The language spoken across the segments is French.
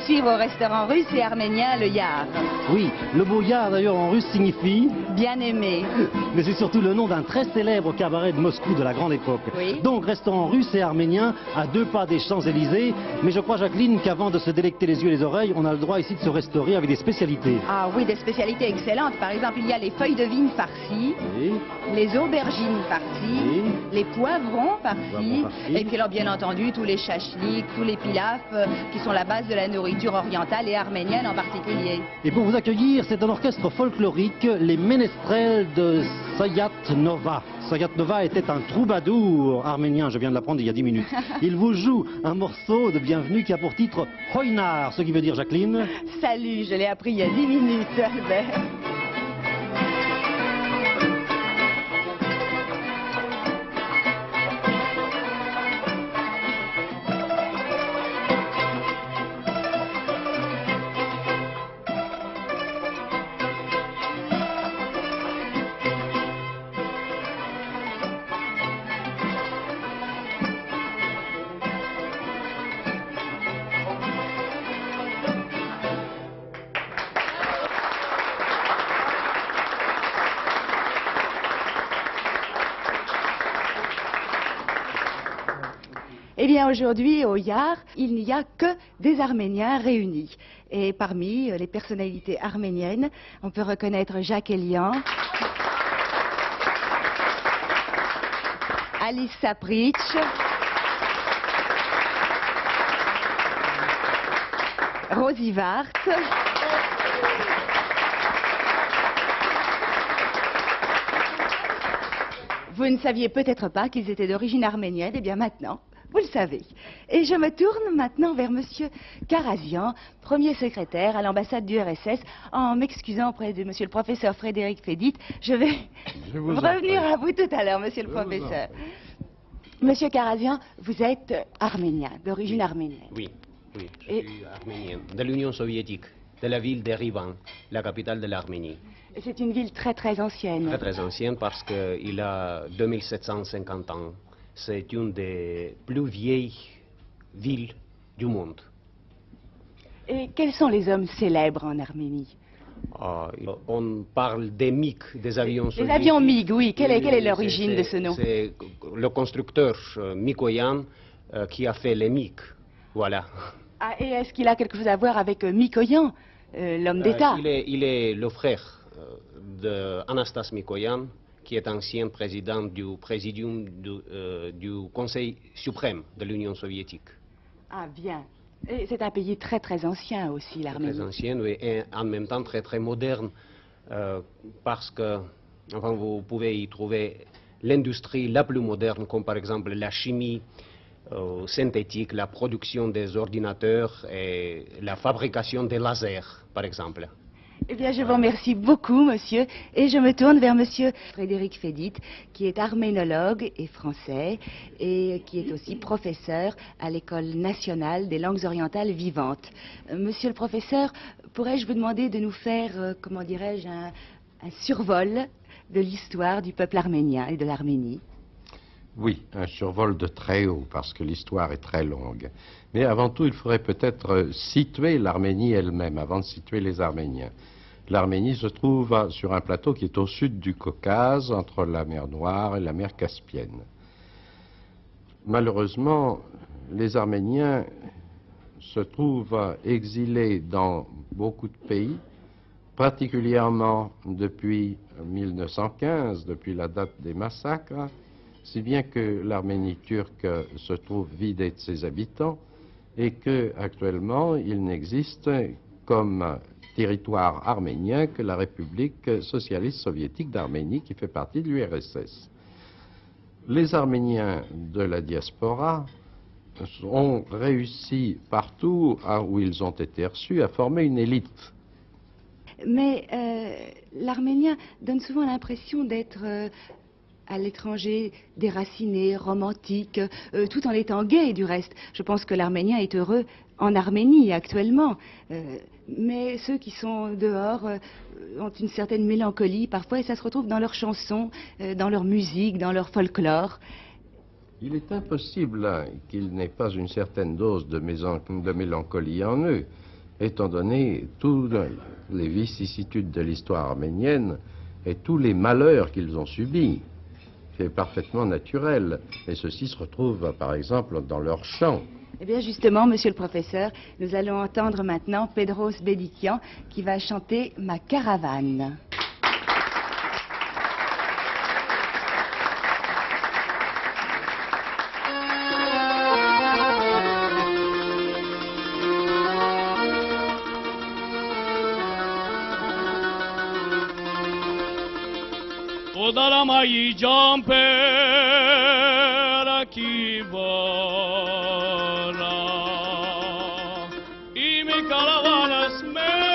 poursuivre au restaurant russe et arménien Le Yar. Oui, le mot yar d'ailleurs en russe signifie... Bien aimé. Mais c'est surtout le nom d'un très célèbre cabaret de Moscou de la grande époque. Oui. Donc restaurant russe et arménien à 2 pas des Champs-Élysées. Mais je crois, Jacqueline, qu'avant de se délecter les yeux et les oreilles, on a le droit ici de se restaurer avec des spécialités. Ah oui, des spécialités excellentes. Par exemple, il y a les feuilles de vigne farcies, Oui. les aubergines farcies, Oui. les poivrons farcis, Poivrons farcis. et puis alors bien entendu tous les chachliks, tous les pilafs qui sont la base de la nourriture orientale et arménienne en particulier. Et pour vous accueillir, c'est un orchestre folklorique, les ménestrels de Sayat Nova. Sayat Nova était un troubadour arménien, je viens de l'apprendre il y a 10 minutes. Il vous joue un morceau de bienvenue qui a pour titre Hoynar, ce qui veut dire, Jacqueline? Salut, je l'ai appris il y a 10 minutes, Albert. Eh bien aujourd'hui au Yar, il n'y a que des Arméniens réunis. Et parmi les personnalités arméniennes, on peut reconnaître Jacques Elian, Alice Sapritch, Rosie Vart, vous ne saviez peut-être pas qu'ils étaient d'origine arménienne, eh bien maintenant, vous le savez. Et je me tourne maintenant vers Monsieur Karazian, premier secrétaire à l'ambassade du RSS, en m'excusant auprès de Monsieur le professeur Frédéric Fédit. Je vais revenir à vous tout à l'heure, Monsieur le professeur. Monsieur Karazian, vous êtes arménien, d'origine arménienne. Oui, oui, je suis arménien, de l'Union soviétique, de la ville d'Erivan, la capitale de l'Arménie. C'est une ville très très ancienne. Très très ancienne parce qu'il a 2750 ans. C'est une des plus vieilles villes du monde. Et quels sont les hommes célèbres en Arménie? On parle des MiG, des avions soviétiques. Les avions MiG, oui. Quelle est l'origine de ce nom? C'est le constructeur Mikoyan qui a fait les MiG. Voilà. Ah, et est-ce qu'il a quelque chose à voir avec Mikoyan, l'homme d'État? Il est le frère d'Anastas Mikoyan, qui est ancien président du Présidium du Conseil suprême de l'Union soviétique. Ah bien. Et c'est un pays très très ancien aussi, l'Arménie. Très ancien, oui, et en même temps très très moderne, parce que enfin, vous pouvez y trouver l'industrie la plus moderne, comme par exemple la chimie synthétique, la production des ordinateurs et la fabrication des lasers, par exemple. Eh bien, je vous remercie beaucoup, monsieur, et je me tourne vers monsieur Frédéric Fédit, qui est arménologue et français, et qui est aussi professeur à l'École nationale des langues orientales vivantes. Monsieur le professeur, pourrais-je vous demander de nous faire, comment dirais-je, un survol de l'histoire du peuple arménien et de l'Arménie? Oui, un survol de très haut, parce que l'histoire est très longue. Mais avant tout, il faudrait peut-être situer l'Arménie elle-même, avant de situer les Arméniens. L'Arménie se trouve sur un plateau qui est au sud du Caucase, entre la mer Noire et la mer Caspienne. Malheureusement, les Arméniens se trouvent exilés dans beaucoup de pays, particulièrement depuis 1915, depuis la date des massacres, si bien que l'Arménie turque se trouve vidée de ses habitants et qu'actuellement il n'existe comme territoire arménien que la République socialiste soviétique d'Arménie qui fait partie de l'URSS. Les Arméniens de la diaspora ont réussi partout où ils ont été reçus à former une élite. Mais l'arménien donne souvent l'impression d'être à l'étranger, déraciné, romantique, tout en étant gai du reste. Je pense que l'arménien est heureux en Arménie actuellement. Mais ceux qui sont dehors ont une certaine mélancolie parfois et ça se retrouve dans leurs chansons, dans leur musique, dans leur folklore. Il est impossible qu'il n'ait pas une certaine dose de mélancolie en eux. étant donné toutes les vicissitudes de l'histoire arménienne et tous les malheurs qu'ils ont subis. C'est parfaitement naturel. Et ceci se retrouve, par exemple, dans leurs chants. Eh bien, justement, monsieur le professeur, nous allons entendre maintenant Pedros Bedikian qui va chanter Ma caravane. Odalamai jampera kivara imi caravanas menga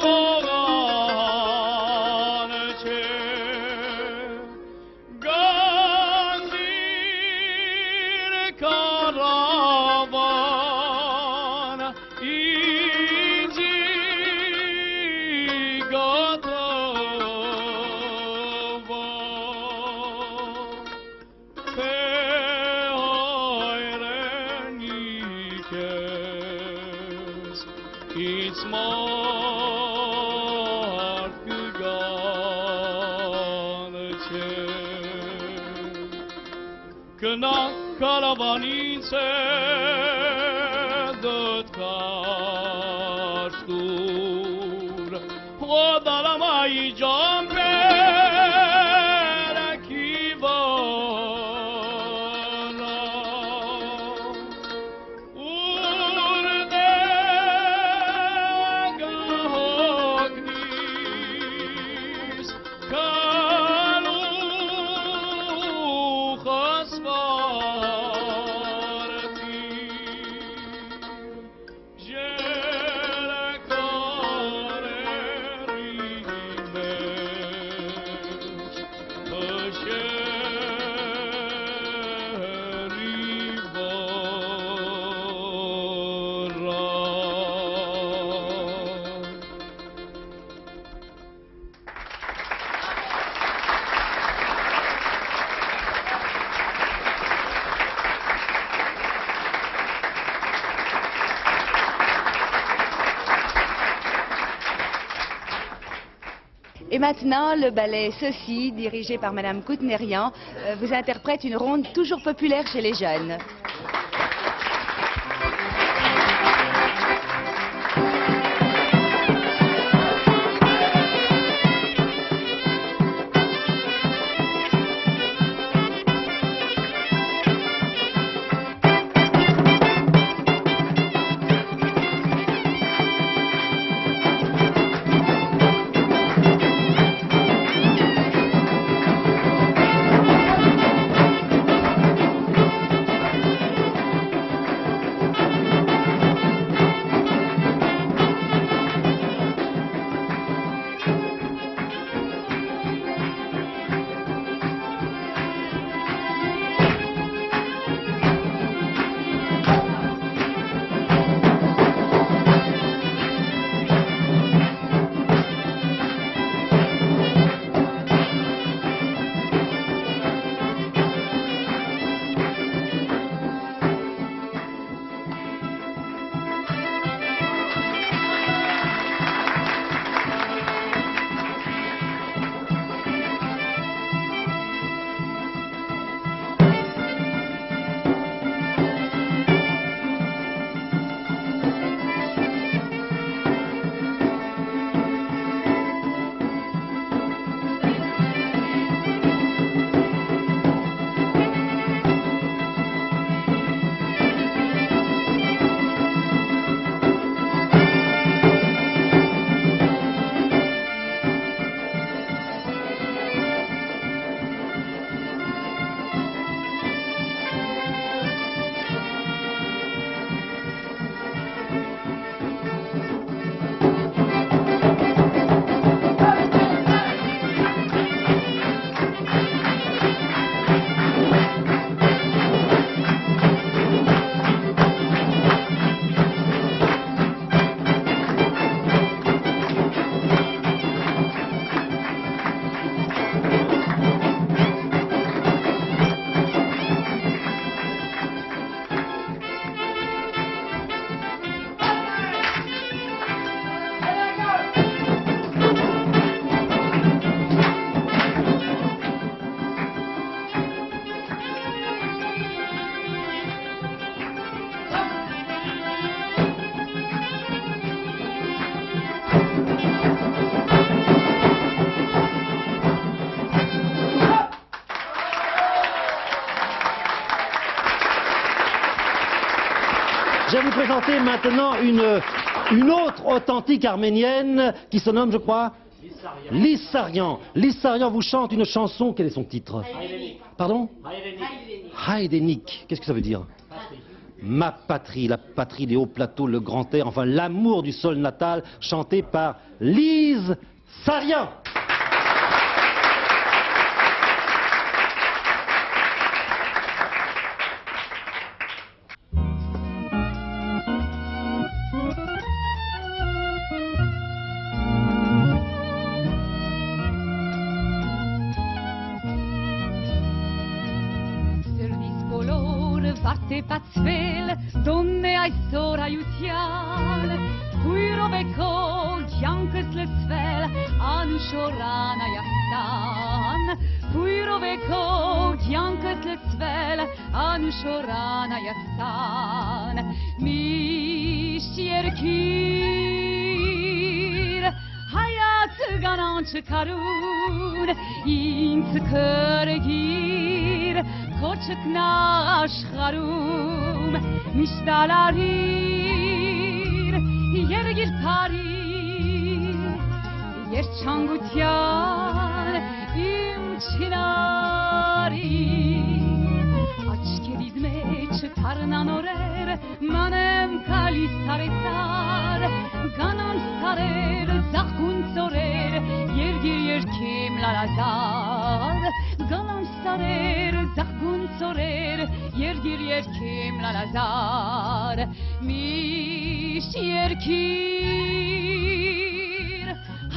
voganace gandir caravana inji gata It's more to Kına karavanise dot karstur Odalamai jampera kivana Et maintenant, le ballet Ceci, dirigé par Madame Koutnerian, vous interprète une ronde toujours populaire chez les jeunes. présenter maintenant une autre authentique arménienne qui se nomme, je crois, Lissarian. Lissarian vous chante une chanson, quel est son titre? Pardon? Haïdénique. Qu'est-ce que ça veut dire? Ma patrie, la patrie des hauts plateaux, le grand air, enfin l'amour du sol natal, chanté par Lise Sarian. Varte pațvel, Domne, այսօր հայության, Քույրովեքո կյանքս լցվել, Անուշորան Հայաստան, Քույրովեքո կյանքս լցվել, Անուշորան Հայաստան, Միշտ երկիր, հայաց գանանչ կարուն, ինձ քրգիր, Koçukna aşkarım, miştalarir, yer gir parir, yer çangutyan, imçinari. Aç kerizme çıtarnan orer, manem kalis saresar, ganan sarer, zakun sorer, yer gir yer kim lalazar, ganan sarer, zakun sorer, yer gir yer kim lalazar, miş yer kir,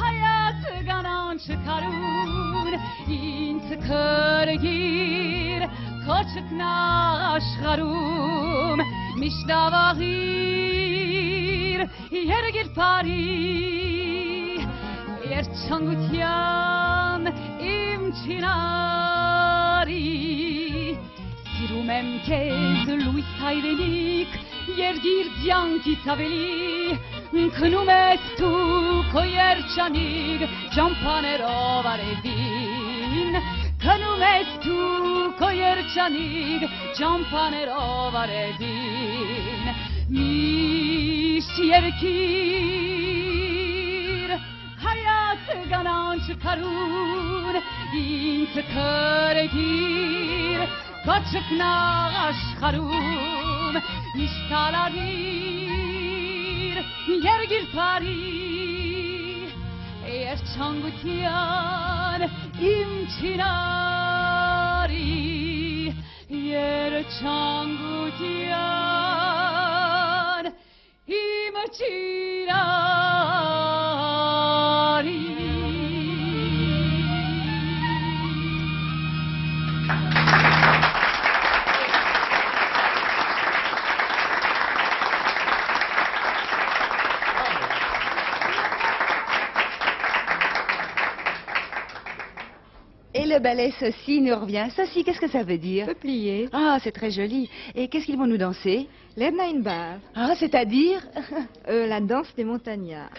hayat ganan çıkarun, int kırgir, koçukna aşkarım, miş davahir, yer gir pari, yer çangutyan, imçinari. Սիրում եմ քեզ լույս հայրենիք, երգիր ձյանքից ավելի, քնում ես դու քո երջանիկ, ճամփաներով արևին, քնում ես դու քո երջանիկ, ճամփաներով արևին, միշտ երկիր, հայաց գանանչ քարուն, ինձ քրգիր, Koçukna aşkarım, miştalarir, yer gir pari, yer çangutyan, imçinari, yer çangutyan, imçinari. Et le ballet Ceci nous revient. Ceci, qu'est-ce que ça veut dire? Peuplier. Ah, c'est très joli. Et qu'est-ce qu'ils vont nous danser? L'Ernainbar. Ah, c'est-à-dire? La danse des montagnards.